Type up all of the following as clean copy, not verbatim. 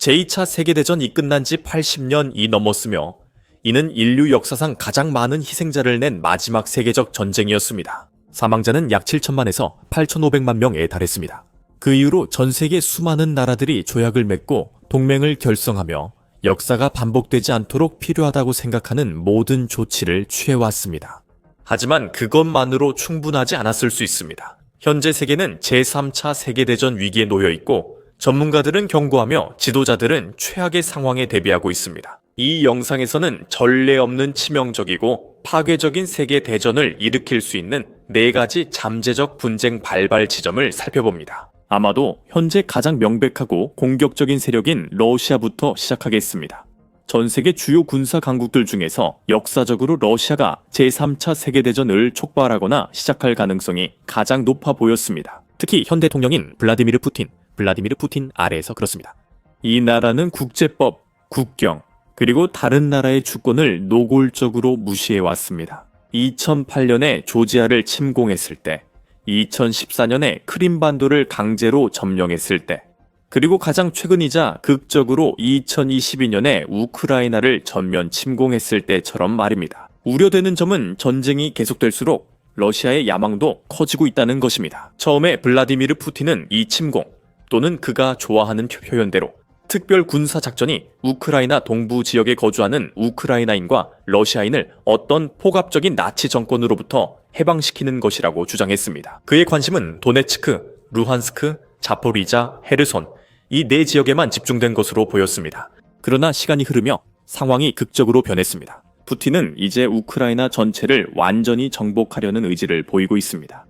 제2차 세계대전이 끝난 지 80년이 넘었으며 이는 인류 역사상 가장 많은 희생자를 낸 마지막 세계적 전쟁이었습니다. 사망자는 약 7천만에서 8,500만 명에 달했습니다. 그 이후로 전 세계 수많은 나라들이 조약을 맺고 동맹을 결성하며 역사가 반복되지 않도록 필요하다고 생각하는 모든 조치를 취해왔습니다. 하지만 그것만으로 충분하지 않았을 수 있습니다. 현재 세계는 제3차 세계대전 위기에 놓여 있고 전문가들은 경고하며 지도자들은 최악의 상황에 대비하고 있습니다. 이 영상에서는 전례 없는 치명적이고 파괴적인 세계대전을 일으킬 수 있는 4가지 잠재적 분쟁 발발 지점을 살펴봅니다. 아마도 현재 가장 명백하고 공격적인 세력인 러시아부터 시작하겠습니다. 전 세계 주요 군사 강국들 중에서 역사적으로 러시아가 제3차 세계대전을 촉발하거나 시작할 가능성이 가장 높아 보였습니다. 특히 현 대통령인 블라디미르 푸틴 아래에서 그렇습니다. 이 나라는 국제법, 국경, 그리고 다른 나라의 주권을 노골적으로 무시해왔습니다. 2008년에 조지아를 침공했을 때, 2014년에 크림반도를 강제로 점령했을 때, 그리고 가장 최근이자 극적으로 2022년에 우크라이나를 전면 침공했을 때처럼 말입니다. 우려되는 점은 전쟁이 계속될수록 러시아의 야망도 커지고 있다는 것입니다. 처음에 블라디미르 푸틴은 이 침공 또는 그가 좋아하는 표현대로 특별 군사 작전이 우크라이나 동부 지역에 거주하는 우크라이나인과 러시아인을 어떤 포갑적인 나치 정권으로부터 해방시키는 것이라고 주장했습니다. 그의 관심은 도네츠크, 루한스크, 자포리자, 헤르손 이 4지역에만 집중된 것으로 보였습니다. 그러나 시간이 흐르며 상황이 극적으로 변했습니다. 푸틴은 이제 우크라이나 전체를 완전히 정복하려는 의지를 보이고 있습니다.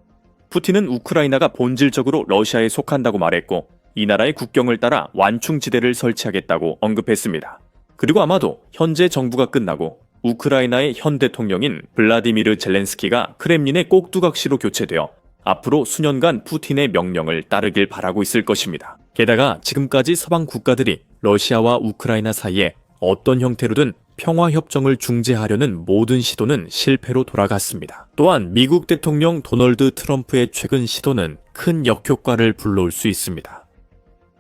푸틴은 우크라이나가 본질적으로 러시아에 속한다고 말했고 이 나라의 국경을 따라 완충지대를 설치하겠다고 언급했습니다. 그리고 아마도 현재 정부가 끝나고 우크라이나의 현 대통령인 블라디미르 젤렌스키가 크렘린의 꼭두각시로 교체되어 앞으로 수년간 푸틴의 명령을 따르길 바라고 있을 것입니다. 게다가 지금까지 서방 국가들이 러시아와 우크라이나 사이에 어떤 형태로든 평화협정을 중재하려는 모든 시도는 실패로 돌아갔습니다. 또한 미국 대통령 도널드 트럼프의 최근 시도는 큰 역효과를 불러올 수 있습니다.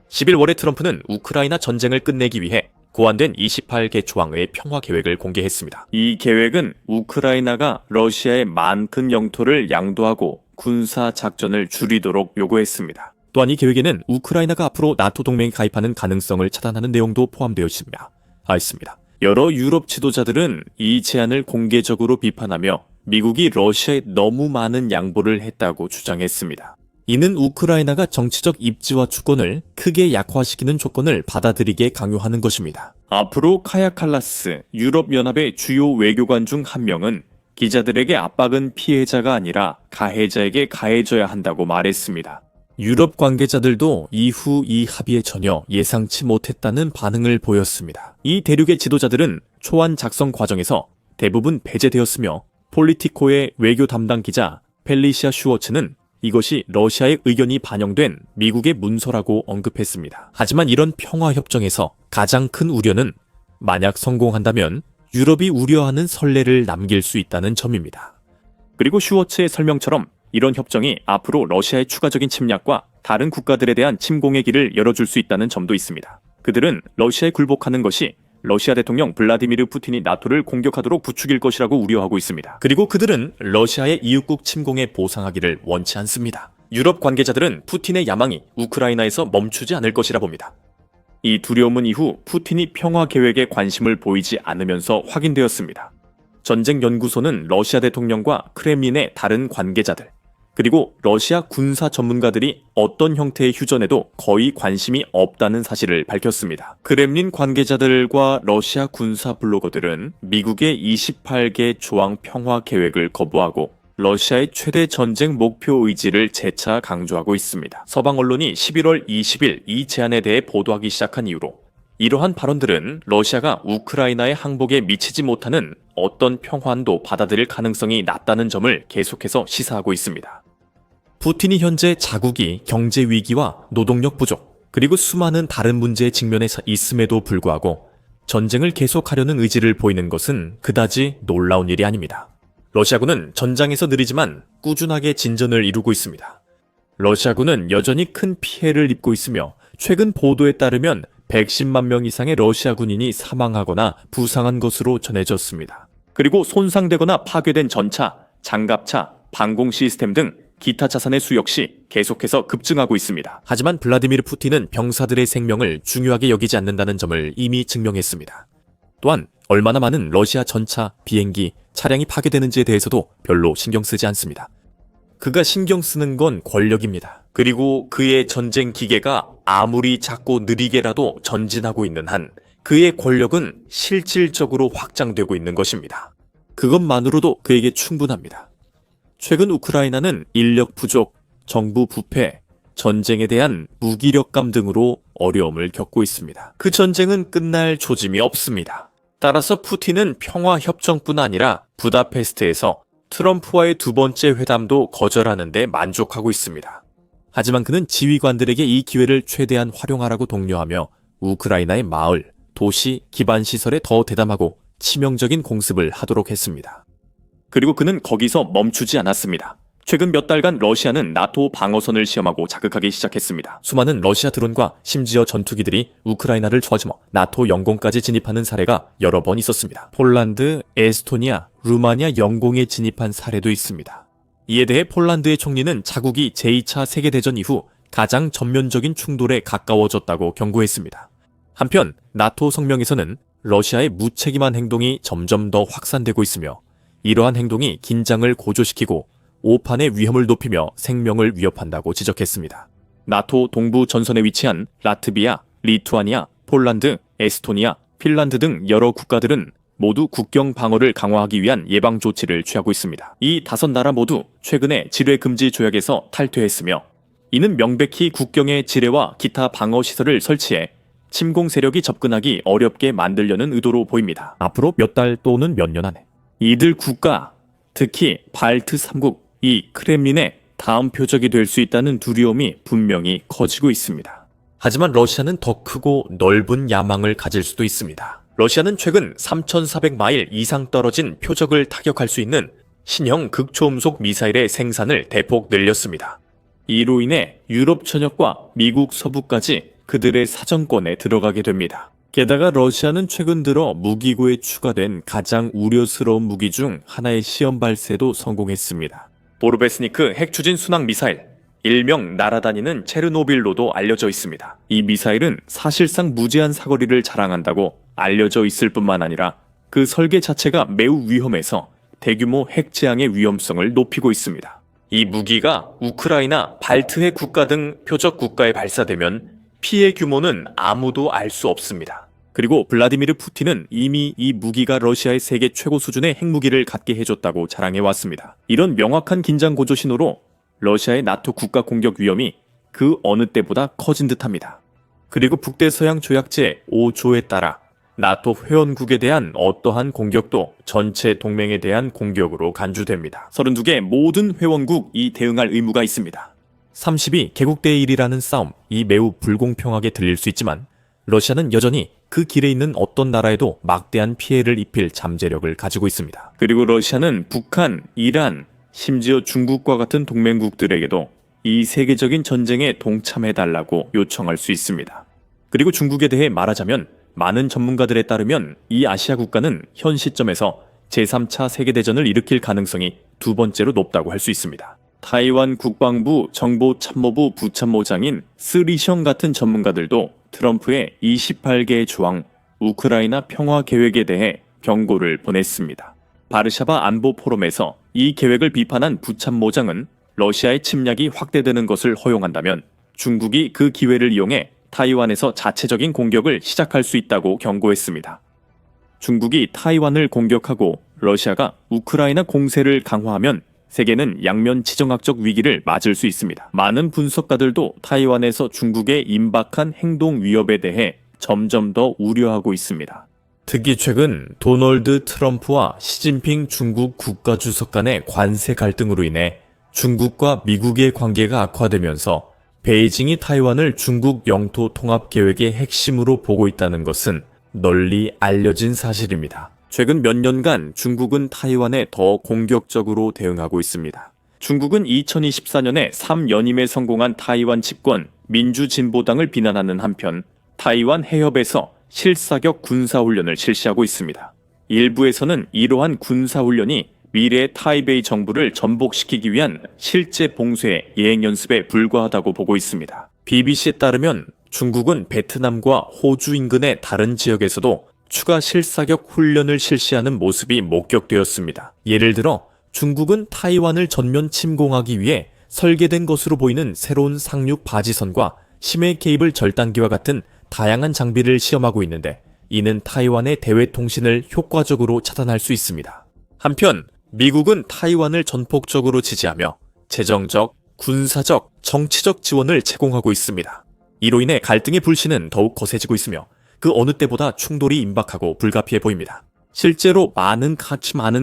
11월에 트럼프는 우크라이나 전쟁을 끝내기 위해 고안된 28개 조항의 평화 계획을 공개했습니다. 이 계획은 우크라이나가 러시아의 많은 영토를 양도하고 군사 작전을 줄이도록 요구했습니다. 또한 이 계획에는 우크라이나가 앞으로 나토 동맹에 가입하는 가능성을 차단하는 내용도 포함되어 있습니다. 여러 유럽 지도자들은 이 제안을 공개적으로 비판하며 미국이 러시아에 너무 많은 양보를 했다고 주장했습니다. 이는 우크라이나가 정치적 입지와 주권을 크게 약화시키는 조건을 받아들이게 강요하는 것입니다. 앞으로 카야 칼라스 유럽연합의 주요 외교관 중 한 명은 기자들에게 압박은 피해자가 아니라 가해자에게 가해져야 한다고 말했습니다. 유럽 관계자들도 이후 이 합의에 전혀 예상치 못했다는 반응을 보였습니다. 이 대륙의 지도자들은 초안 작성 과정에서 대부분 배제되었으며 폴리티코의 외교 담당 기자 펠리시아 슈워츠는 이것이 러시아의 의견이 반영된 미국의 문서라고 언급했습니다. 하지만 이런 평화협정에서 가장 큰 우려는 만약 성공한다면 유럽이 우려하는 선례를 남길 수 있다는 점입니다. 그리고 슈워츠의 설명처럼 이런 협정이 앞으로 러시아의 추가적인 침략과 다른 국가들에 대한 침공의 길을 열어줄 수 있다는 점도 있습니다. 그들은 러시아에 굴복하는 것이 러시아 대통령 블라디미르 푸틴이 나토를 공격하도록 부추길 것이라고 우려하고 있습니다. 그리고 그들은 러시아의 이웃국 침공에 보상하기를 원치 않습니다. 유럽 관계자들은 푸틴의 야망이 우크라이나에서 멈추지 않을 것이라 봅니다. 이 두려움은 이후 푸틴이 평화 계획에 관심을 보이지 않으면서 확인되었습니다. 전쟁연구소는 러시아 대통령과 크렘린의 다른 관계자들, 그리고 러시아 군사 전문가들이 어떤 형태의 휴전에도 거의 관심이 없다는 사실을 밝혔습니다. 크렘린 관계자들과 러시아 군사 블로거들은 미국의 28개 조항 평화 계획을 거부하고 러시아의 최대 전쟁 목표 의지를 재차 강조하고 있습니다. 서방 언론이 11월 20일 이 제안에 대해 보도하기 시작한 이후로 이러한 발언들은 러시아가 우크라이나의 항복에 미치지 못하는 어떤 평화안도 받아들일 가능성이 낮다는 점을 계속해서 시사하고 있습니다. 푸틴이 현재 자국이 경제 위기와 노동력 부족, 그리고 수많은 다른 문제에 직면해 있음에도 불구하고 전쟁을 계속하려는 의지를 보이는 것은 그다지 놀라운 일이 아닙니다. 러시아군은 전장에서 느리지만 꾸준하게 진전을 이루고 있습니다. 러시아군은 여전히 큰 피해를 입고 있으며 최근 보도에 따르면 110만 명 이상의 러시아 군인이 사망하거나 부상한 것으로 전해졌습니다. 그리고 손상되거나 파괴된 전차, 장갑차, 방공 시스템 등 기타 자산의 수 역시 계속해서 급증하고 있습니다. 하지만 블라디미르 푸틴은 병사들의 생명을 중요하게 여기지 않는다는 점을 이미 증명했습니다. 또한 얼마나 많은 러시아 전차, 비행기, 차량이 파괴되는지에 대해서도 별로 신경 쓰지 않습니다. 그가 신경 쓰는 건 권력입니다. 그리고 그의 전쟁 기계가 아무리 작고 느리게라도 전진하고 있는 한 그의 권력은 실질적으로 확장되고 있는 것입니다. 그것만으로도 그에게 충분합니다. 최근 우크라이나는 인력 부족, 정부 부패, 전쟁에 대한 무기력감 등으로 어려움을 겪고 있습니다. 그 전쟁은 끝날 조짐이 없습니다. 따라서 푸틴은 평화협정뿐 아니라 부다페스트에서 트럼프와의 두 번째 회담도 거절하는 데 만족하고 있습니다. 하지만 그는 지휘관들에게 이 기회를 최대한 활용하라고 독려하며 우크라이나의 마을, 도시, 기반시설에 더 대담하고 치명적인 공습을 하도록 했습니다. 그리고 그는 거기서 멈추지 않았습니다. 최근 몇 달간 러시아는 나토 방어선을 시험하고 자극하기 시작했습니다. 수많은 러시아 드론과 심지어 전투기들이 우크라이나를 쳐주며 나토 영공까지 진입하는 사례가 여러 번 있었습니다. 폴란드, 에스토니아, 루마니아 영공에 진입한 사례도 있습니다. 이에 대해 폴란드의 총리는 자국이 제2차 세계대전 이후 가장 전면적인 충돌에 가까워졌다고 경고했습니다. 한편 나토 성명에서는 러시아의 무책임한 행동이 점점 더 확산되고 있으며 이러한 행동이 긴장을 고조시키고 오판의 위험을 높이며 생명을 위협한다고 지적했습니다. 나토 동부 전선에 위치한 라트비아, 리투아니아, 폴란드, 에스토니아, 핀란드 등 여러 국가들은 모두 국경 방어를 강화하기 위한 예방 조치를 취하고 있습니다. 이 5나라 모두 최근에 지뢰 금지 조약에서 탈퇴했으며 이는 명백히 국경의 지뢰와 기타 방어 시설을 설치해 침공 세력이 접근하기 어렵게 만들려는 의도로 보입니다. 앞으로 몇 달 또는 몇 년 안에 이들 국가, 특히 발트 3국, 이 크렘린의 다음 표적이 될 수 있다는 두려움이 분명히 커지고 있습니다. 하지만 러시아는 더 크고 넓은 야망을 가질 수도 있습니다. 러시아는 최근 3,400마일 이상 떨어진 표적을 타격할 수 있는 신형 극초음속 미사일의 생산을 대폭 늘렸습니다. 이로 인해 유럽 전역과 미국 서부까지 그들의 사정권에 들어가게 됩니다. 게다가 러시아는 최근 들어 무기고에 추가된 가장 우려스러운 무기 중 하나의 시험 발사에도 성공했습니다. 보르베스니크 핵추진 순항 미사일, 일명 날아다니는 체르노빌로도 알려져 있습니다. 이 미사일은 사실상 무제한 사거리를 자랑한다고 알려져 있을 뿐만 아니라 그 설계 자체가 매우 위험해서 대규모 핵 재앙의 위험성을 높이고 있습니다. 이 무기가 우크라이나, 발트해 국가 등 표적 국가에 발사되면 피해 규모는 아무도 알 수 없습니다. 그리고 블라디미르 푸틴은 이미 이 무기가 러시아의 세계 최고 수준의 핵무기를 갖게 해줬다고 자랑해왔습니다. 이런 명확한 긴장 고조 신호로 러시아의 나토 국가 공격 위험이 그 어느 때보다 커진 듯합니다. 그리고 북대서양 조약제 5조에 따라 나토 회원국에 대한 어떠한 공격도 전체 동맹에 대한 공격으로 간주됩니다. 32개 모든 회원국이 대응할 의무가 있습니다. 30이 개국 대 1이라는 싸움, 이 매우 불공평하게 들릴 수 있지만 러시아는 여전히 그 길에 있는 어떤 나라에도 막대한 피해를 입힐 잠재력을 가지고 있습니다. 그리고 러시아는 북한, 이란, 심지어 중국과 같은 동맹국들에게도 이 세계적인 전쟁에 동참해달라고 요청할 수 있습니다. 그리고 중국에 대해 말하자면 많은 전문가들에 따르면 이 아시아 국가는 현 시점에서 제3차 세계대전을 일으킬 가능성이 두 번째로 높다고 할 수 있습니다. 타이완 국방부 정보참모부 부참모장인 스리셩 같은 전문가들도 트럼프의 28개의 조항 우크라이나 평화 계획에 대해 경고를 보냈습니다. 바르샤바 안보 포럼에서 이 계획을 비판한 부참모장은 러시아의 침략이 확대되는 것을 허용한다면 중국이 그 기회를 이용해 타이완에서 자체적인 공격을 시작할 수 있다고 경고했습니다. 중국이 타이완을 공격하고 러시아가 우크라이나 공세를 강화하면 세계는 양면 지정학적 위기를 맞을 수 있습니다. 많은 분석가들도 타이완에서 중국의 임박한 행동 위협에 대해 점점 더 우려하고 있습니다. 특히 최근 도널드 트럼프와 시진핑 중국 국가주석 간의 관세 갈등으로 인해 중국과 미국의 관계가 악화되면서 베이징이 타이완을 중국 영토 통합 계획의 핵심으로 보고 있다는 것은 널리 알려진 사실입니다. 최근 몇 년간 중국은 타이완에 더 공격적으로 대응하고 있습니다. 중국은 2024년에 3연임에 성공한 타이완 집권 민주진보당을 비난하는 한편 타이완 해협에서 실사격 군사훈련을 실시하고 있습니다. 일부에서는 이러한 군사훈련이 미래의 타이베이 정부를 전복시키기 위한 실제 봉쇄 예행 연습에 불과하다고 보고 있습니다. BBC에 따르면 중국은 베트남과 호주 인근의 다른 지역에서도 추가 실사격 훈련을 실시하는 모습이 목격되었습니다. 예를 들어 중국은 타이완을 전면 침공하기 위해 설계된 것으로 보이는 새로운 상륙 바지선과 심해 케이블 절단기와 같은 다양한 장비를 시험하고 있는데, 이는 타이완의 대외 통신을 효과적으로 차단할 수 있습니다. 한편 미국은 타이완을 전폭적으로 지지하며 재정적, 군사적, 정치적 지원을 제공하고 있습니다. 이로 인해 갈등의 불씨는 더욱 거세지고 있으며 그 어느 때보다 충돌이 임박하고 불가피해 보입니다. 실제로 많은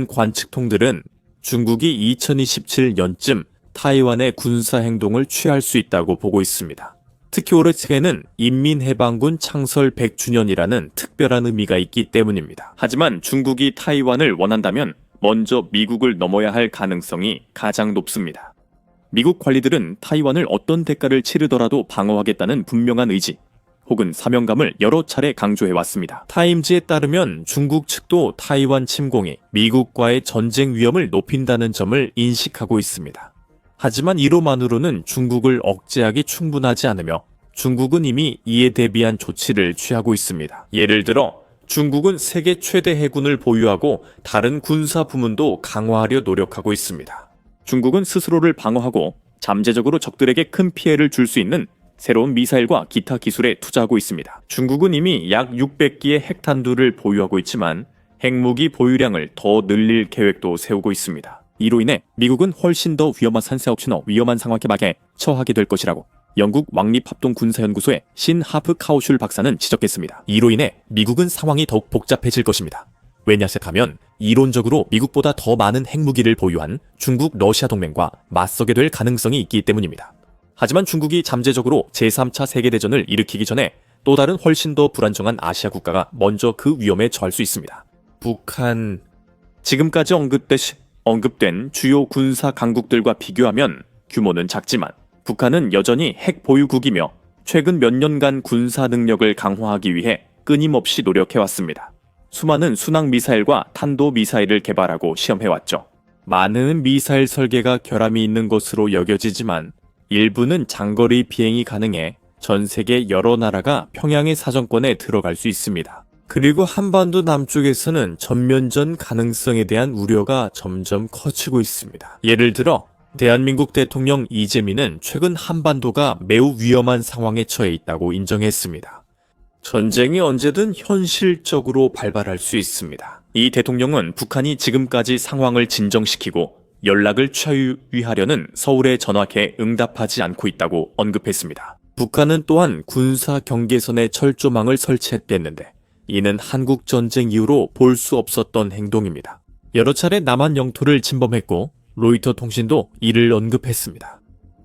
관측통들은 중국이 2027년쯤 타이완의 군사 행동을 취할 수 있다고 보고 있습니다. 특히 올해 새해는 인민해방군 창설 100주년이라는 특별한 의미가 있기 때문입니다. 하지만 중국이 타이완을 원한다면 먼저 미국을 넘어야 할 가능성이 가장 높습니다. 미국 관리들은 타이완을 어떤 대가를 치르더라도 방어하겠다는 분명한 의지 혹은 사명감을 여러 차례 강조해왔습니다. 타임즈에 따르면 중국 측도 타이완 침공이 미국과의 전쟁 위험을 높인다는 점을 인식하고 있습니다. 하지만 이로만으로는 중국을 억제하기 충분하지 않으며 중국은 이미 이에 대비한 조치를 취하고 있습니다. 예를 들어 중국은 세계 최대 해군을 보유하고 다른 군사 부문도 강화하려 노력하고 있습니다. 중국은 스스로를 방어하고 잠재적으로 적들에게 큰 피해를 줄 수 있는 새로운 미사일과 기타 기술에 투자하고 있습니다. 중국은 이미 약 600기의 핵탄두를 보유하고 있지만 핵무기 보유량을 더 늘릴 계획도 세우고 있습니다. 이로 인해 미국은 훨씬 더 위험한 산세 옵션어 위험한 상황에 처하게 될 것이라고 영국 왕립합동군사연구소의 신 하프 카오슐 박사는 지적했습니다. 이로 인해 미국은 상황이 더욱 복잡해질 것입니다. 왜냐하면 이론적으로 미국보다 더 많은 핵무기를 보유한 중국, 러시아 동맹과 맞서게 될 가능성이 있기 때문입니다. 하지만 중국이 잠재적으로 제3차 세계대전을 일으키기 전에 또 다른 훨씬 더 불안정한 아시아 국가가 먼저 그 위험에 처할 수 있습니다. 북한. 지금까지 언급된 주요 군사 강국들과 비교하면 규모는 작지만 북한은 여전히 핵 보유국이며 최근 몇 년간 군사 능력을 강화하기 위해 끊임없이 노력해왔습니다. 수많은 순항 미사일과 탄도 미사일을 개발하고 시험해왔죠. 많은 미사일 설계가 결함이 있는 것으로 여겨지지만 일부는 장거리 비행이 가능해 전 세계 여러 나라가 평양의 사정권에 들어갈 수 있습니다. 그리고 한반도 남쪽에서는 전면전 가능성에 대한 우려가 점점 커지고 있습니다. 예를 들어 대한민국 대통령 이재민은 최근 한반도가 매우 위험한 상황에 처해 있다고 인정했습니다. 전쟁이 언제든 현실적으로 발발할 수 있습니다. 이 대통령은 북한이 지금까지 상황을 진정시키고 연락을 취하려는 서울의 전화에 응답하지 않고 있다고 언급했습니다. 북한은 또한 군사 경계선에 철조망을 설치했댔는데 이는 한국 전쟁 이후로 볼 수 없었던 행동입니다. 여러 차례 남한 영토를 침범했고 로이터 통신도 이를 언급했습니다.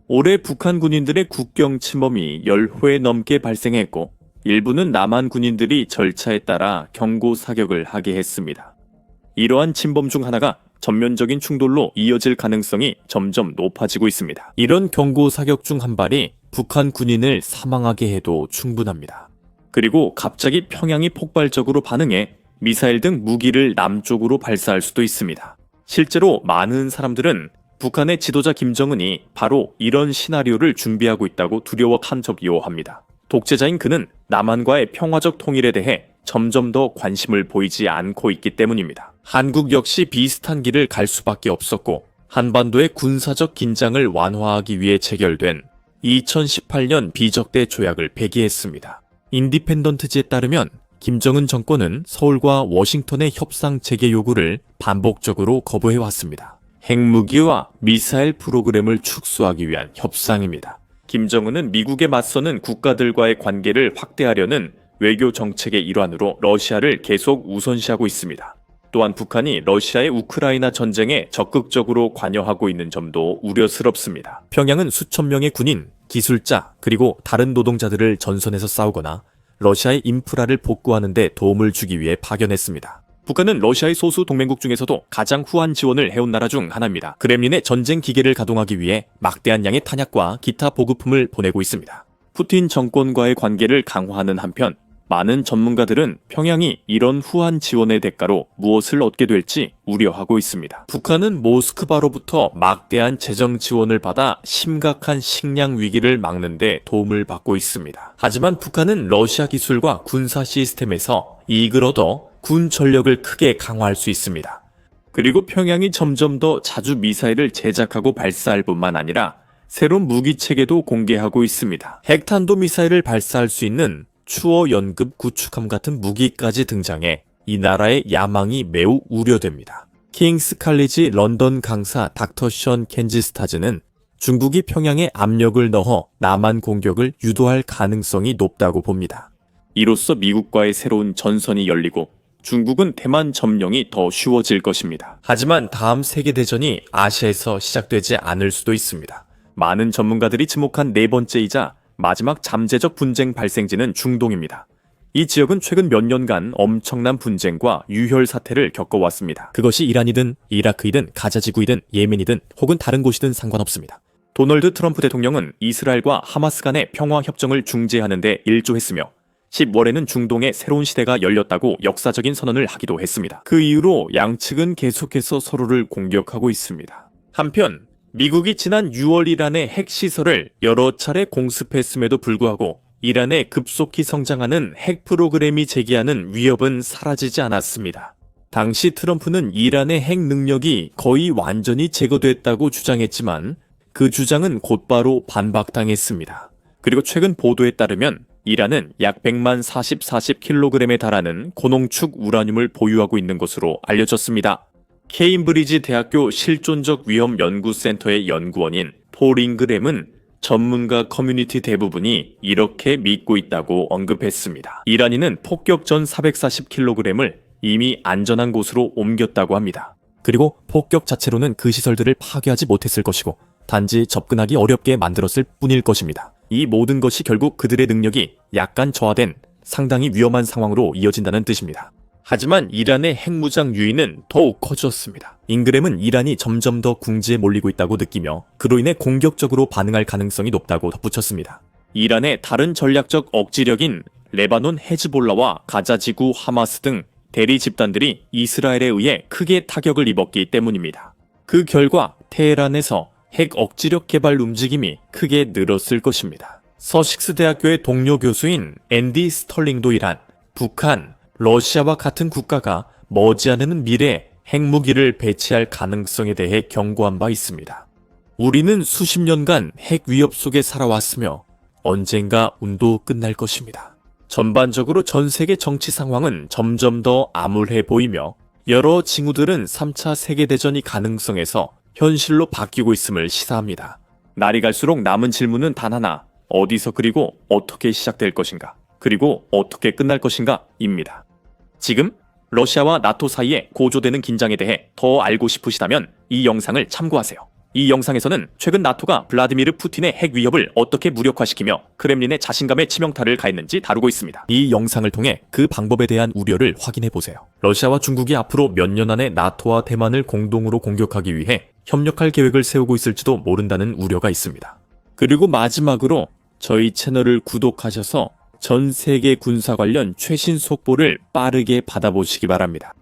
올해 북한 군인들의 국경 침범이 10회 넘게 발생했고 일부는 남한 군인들이 절차에 따라 경고 사격을 하게 했습니다. 이러한 침범 중 하나가 전면적인 충돌로 이어질 가능성이 점점 높아지고 있습니다. 이런 경고 사격 중 한 발이 북한 군인을 사망하게 해도 충분합니다. 그리고 갑자기 평양이 폭발적으로 반응해 미사일 등 무기를 남쪽으로 발사할 수도 있습니다. 실제로 많은 사람들은 북한의 지도자 김정은이 바로 이런 시나리오를 준비하고 있다고 두려워한 적이요 합니다. 독재자인 그는 남한과의 평화적 통일에 대해 점점 더 관심을 보이지 않고 있기 때문입니다. 한국 역시 비슷한 길을 갈 수밖에 없었고 한반도의 군사적 긴장을 완화하기 위해 체결된 2018년 비적대 조약을 폐기했습니다. 인디펜던트지에 따르면 김정은 정권은 서울과 워싱턴의 협상 재개 요구를 반복적으로 거부해왔습니다. 핵무기와 미사일 프로그램을 축소하기 위한 협상입니다. 김정은은 미국에 맞서는 국가들과의 관계를 확대하려는 외교 정책의 일환으로 러시아를 계속 우선시하고 있습니다. 또한 북한이 러시아의 우크라이나 전쟁에 적극적으로 관여하고 있는 점도 우려스럽습니다. 평양은 수천 명의 군인, 기술자, 그리고 다른 노동자들을 전선에서 싸우거나 러시아의 인프라를 복구하는 데 도움을 주기 위해 파견했습니다. 북한은 러시아의 소수 동맹국 중에서도 가장 후한 지원을 해온 나라 중 하나입니다. 크렘린의 전쟁 기계를 가동하기 위해 막대한 양의 탄약과 기타 보급품을 보내고 있습니다. 푸틴 정권과의 관계를 강화하는 한편 많은 전문가들은 평양이 이런 후한 지원의 대가로 무엇을 얻게 될지 우려하고 있습니다. 북한은 모스크바로부터 막대한 재정 지원을 받아 심각한 식량 위기를 막는 데 도움을 받고 있습니다. 하지만 북한은 러시아 기술과 군사 시스템에서 이익을 얻어 군 전력을 크게 강화할 수 있습니다. 그리고 평양이 점점 더 자주 미사일을 제작하고 발사할 뿐만 아니라 새로운 무기체계도 공개하고 있습니다. 핵탄도 미사일을 발사할 수 있는 추어 연급 구축함 같은 무기까지 등장해 이 나라의 야망이 매우 우려됩니다. 킹스 칼리지 런던 강사 닥터 션 켄지스타즈는 중국이 평양에 압력을 넣어 남한 공격을 유도할 가능성이 높다고 봅니다. 이로써 미국과의 새로운 전선이 열리고 중국은 대만 점령이 더 쉬워질 것입니다. 하지만 다음 세계대전이 아시아에서 시작되지 않을 수도 있습니다. 많은 전문가들이 지목한 네 번째이자 마지막 잠재적 분쟁 발생지는 중동입니다. 이 지역은 최근 몇 년간 엄청난 분쟁과 유혈 사태를 겪어왔습니다. 그것이 이란이든 이라크이든 가자지구이든 예멘이든 혹은 다른 곳이든 상관없습니다. 도널드 트럼프 대통령은 이스라엘과 하마스 간의 평화협정을 중재하는 데 일조했으며 10월에는 중동의 새로운 시대가 열렸다고 역사적인 선언을 하기도 했습니다. 그 이후로 양측은 계속해서 서로를 공격하고 있습니다. 한편 미국이 지난 6월 이란의 핵시설을 여러 차례 공습했음에도 불구하고 이란의 급속히 성장하는 핵 프로그램이 제기하는 위협은 사라지지 않았습니다. 당시 트럼프는 이란의 핵 능력이 거의 완전히 제거됐다고 주장했지만 그 주장은 곧바로 반박당했습니다. 그리고 최근 보도에 따르면 이란은 약 100만 40kg에 달하는 고농축 우라늄을 보유하고 있는 것으로 알려졌습니다. 케임브리지 대학교 실존적 위험 연구센터의 연구원인 폴 잉그램은 전문가 커뮤니티 대부분이 이렇게 믿고 있다고 언급했습니다. 이란인은 폭격전 440kg을 이미 안전한 곳으로 옮겼다고 합니다. 그리고 폭격 자체로는 그 시설들을 파괴하지 못했을 것이고 단지 접근하기 어렵게 만들었을 뿐일 것입니다. 이 모든 것이 결국 그들의 능력이 약간 저하된 상당히 위험한 상황으로 이어진다는 뜻입니다. 하지만 이란의 핵무장 유인은 더욱 커졌습니다. 잉그램은 이란이 점점 더 궁지에 몰리고 있다고 느끼며 그로 인해 공격적으로 반응할 가능성이 높다고 덧붙였습니다. 이란의 다른 전략적 억지력인 레바논 헤즈볼라와 가자지구 하마스 등 대리 집단들이 이스라엘에 의해 크게 타격을 입었기 때문입니다. 그 결과 테헤란에서 핵 억지력 개발 움직임이 크게 늘었을 것입니다. 서식스 대학교의 동료 교수인 앤디 스털링도 이란, 북한, 러시아와 같은 국가가 머지않은 미래에 핵무기를 배치할 가능성에 대해 경고한 바 있습니다. 우리는 수십 년간 핵 위협 속에 살아왔으며 언젠가 운도 끝날 것입니다. 전반적으로 전 세계 정치 상황은 점점 더 암울해 보이며 여러 징후들은 3차 세계대전이 가능성에서 현실로 바뀌고 있음을 시사합니다. 날이 갈수록 남은 질문은 단 하나, 어디서 그리고 어떻게 시작될 것인가, 그리고 어떻게 끝날 것인가 입니다. 지금 러시아와 나토 사이에 고조되는 긴장에 대해 더 알고 싶으시다면 이 영상을 참고하세요. 이 영상에서는 최근 나토가 블라디미르 푸틴의 핵 위협을 어떻게 무력화시키며 크렘린의 자신감에 치명타를 가했는지 다루고 있습니다. 이 영상을 통해 그 방법에 대한 우려를 확인해 보세요. 러시아와 중국이 앞으로 몇 년 안에 나토와 대만을 공동으로 공격하기 위해 협력할 계획을 세우고 있을지도 모른다는 우려가 있습니다. 그리고 마지막으로 저희 채널을 구독하셔서 전 세계 군사 관련 최신 속보를 빠르게 받아보시기 바랍니다.